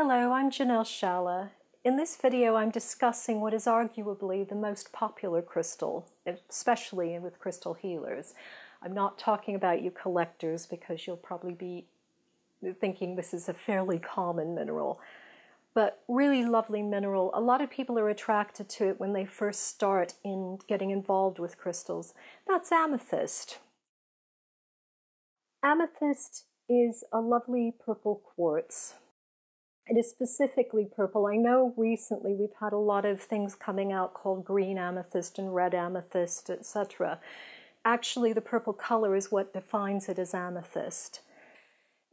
Hello, I'm Janelle. In this video I'm discussing what is arguably the most popular crystal, especially with crystal healers. I'm not talking about you collectors because you'll probably be thinking this is a fairly common mineral, but really lovely mineral. A lot of people are attracted to it when they first start in getting involved with crystals. That's amethyst. Amethyst is a lovely purple quartz. It is specifically purple. I know recently we've had a lot of things coming out called green amethyst and red amethyst, etc. Actually, the purple color is what defines it as amethyst.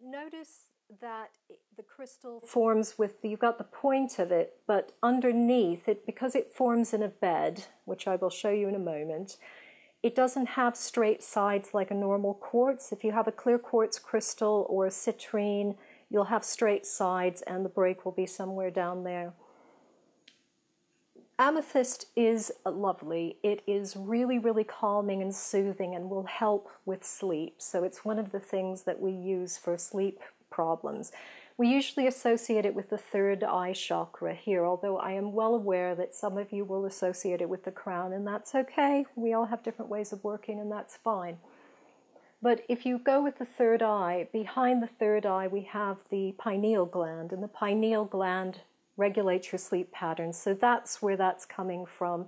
Notice that the crystal forms with, you've got the point of it, but underneath it, because it forms in a bed, which I will show you in a moment, it doesn't have straight sides like a normal quartz. If you have a clear quartz crystal or a citrine, you'll have straight sides and the break will be somewhere down there. Amethyst is lovely. It is really, really calming and soothing and will help with sleep. So it's one of the things that we use for sleep problems. We usually associate it with the third eye chakra here, although I am well aware that some of you will associate it with the crown, and that's okay. We all have different ways of working, and that's fine. But if you go with the third eye, behind the third eye we have the pineal gland, and the pineal gland regulates your sleep patterns. So that's where that's coming from.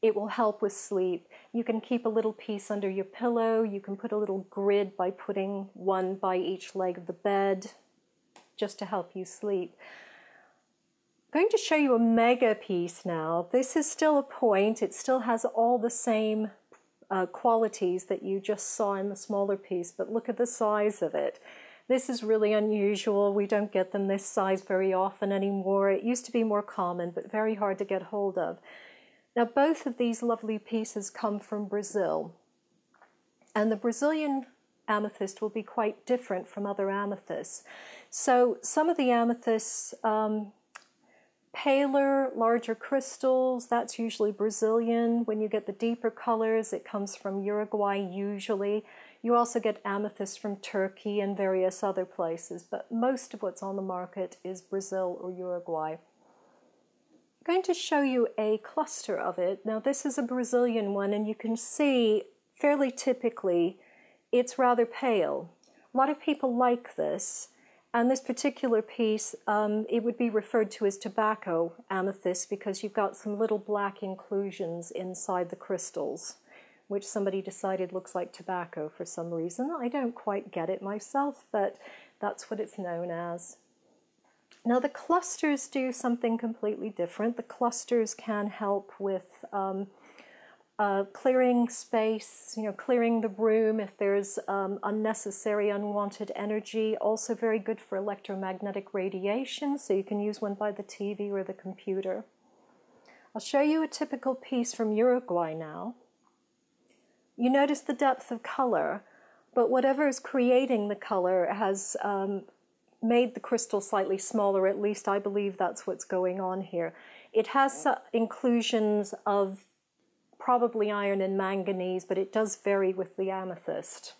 It will help with sleep. You can keep a little piece under your pillow. You can put a little grid by putting one by each leg of the bed, just to help you sleep. I'm going to show you a mega piece now. This is still a point. It still has all the same qualities that you just saw in the smaller piece, but look at the size of it. This is really unusual. We don't get them this size very often anymore. It used to be more common, but very hard to get hold of. Now, both of these lovely pieces come from Brazil, and the Brazilian amethyst will be quite different from other amethysts. So some of the amethysts, paler, larger crystals, that's usually Brazilian. When you get the deeper colors, it comes from Uruguay usually. You also get amethyst from Turkey and various other places, but most of what's on the market is Brazil or Uruguay. I'm going to show you a cluster of it. Now this is a Brazilian one, and you can see fairly typically it's rather pale. A lot of people like this. And this particular piece, it would be referred to as tobacco amethyst because you've got some little black inclusions inside the crystals, which somebody decided looks like tobacco for some reason. I don't quite get it myself, but that's what it's known as. Now the clusters do something completely different. The clusters can help with clearing space, clearing the room if there's unnecessary, unwanted energy. Also very good for electromagnetic radiation, so you can use one by the TV or the computer. I'll show you a typical piece from Uruguay now. You notice the depth of color, but whatever is creating the color has made the crystal slightly smaller. At least I believe that's what's going on here. It has inclusions of probably iron and manganese, but it does vary with the amethyst.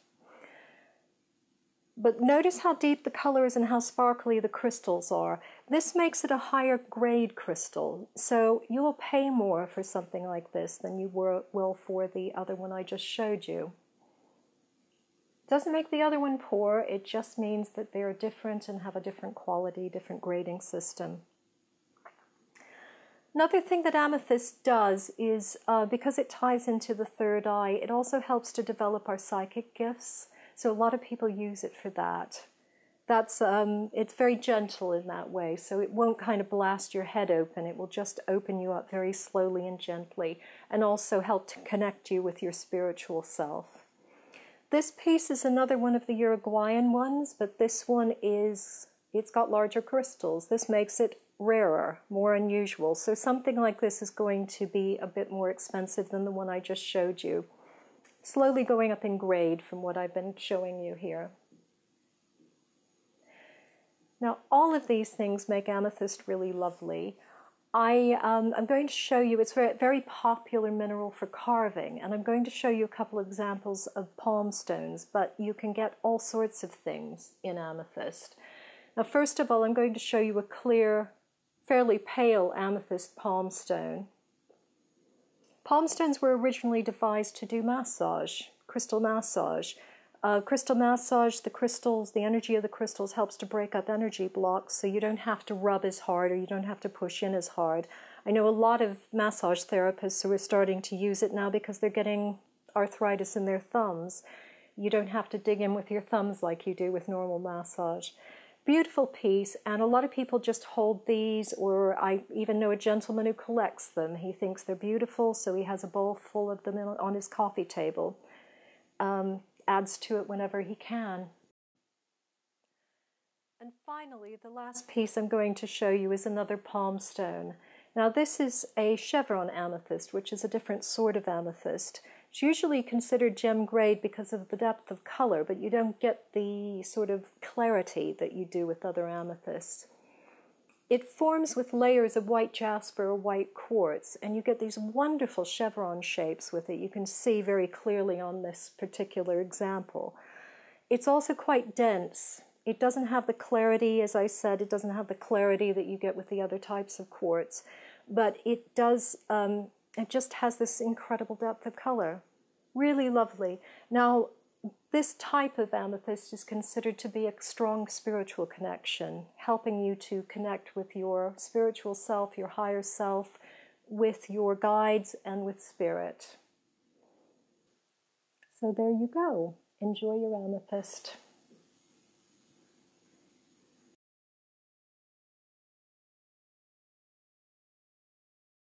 But notice how deep the color is and how sparkly the crystals are. This makes it a higher grade crystal, so you will pay more for something like this than you will for the other one I just showed you. Doesn't make the other one poor, it just means that they are different and have a different quality, different grading system. Another thing that amethyst does is, because it ties into the third eye, it also helps to develop our psychic gifts. So a lot of people use it for that. It's very gentle in that way, so it won't kind of blast your head open. It will just open you up very slowly and gently, and also help to connect you with your spiritual self. This piece is another one of the Uruguayan ones, but this one it's got larger crystals. This makes it rarer, more unusual. So something like this is going to be a bit more expensive than the one I just showed you. Slowly going up in grade from what I've been showing you here. Now all of these things make amethyst really lovely. I'm going to show you, it's a very popular mineral for carving, and I'm going to show you a couple of examples of palm stones, but you can get all sorts of things in amethyst. Now, first of all, I'm going to show you a clear, fairly pale amethyst palm stone. Palm stones were originally devised to do massage, crystal massage. Crystal massage, the crystals, the energy of the crystals helps to break up energy blocks, so you don't have to rub as hard or you don't have to push in as hard. I know a lot of massage therapists who are starting to use it now because they're getting arthritis in their thumbs. You don't have to dig in with your thumbs like you do with normal massage. Beautiful piece, and a lot of people just hold these, or I even know a gentleman who collects them. He thinks they're beautiful, so he has a bowl full of them on his coffee table. Adds to it whenever he can. And finally, the last piece I'm going to show you is another palm stone. Now this is a chevron amethyst, which is a different sort of amethyst. It's usually considered gem grade because of the depth of color, but you don't get the sort of clarity that you do with other amethysts. It forms with layers of white jasper or white quartz, and you get these wonderful chevron shapes with it. You can see very clearly on this particular example. It's also quite dense. It doesn't have the clarity, as I said, it doesn't have the clarity that you get with the other types of quartz, but it does, it just has this incredible depth of color. Really lovely. Now, this type of amethyst is considered to be a strong spiritual connection, helping you to connect with your spiritual self, your higher self, with your guides, and with spirit. So there you go. Enjoy your amethyst.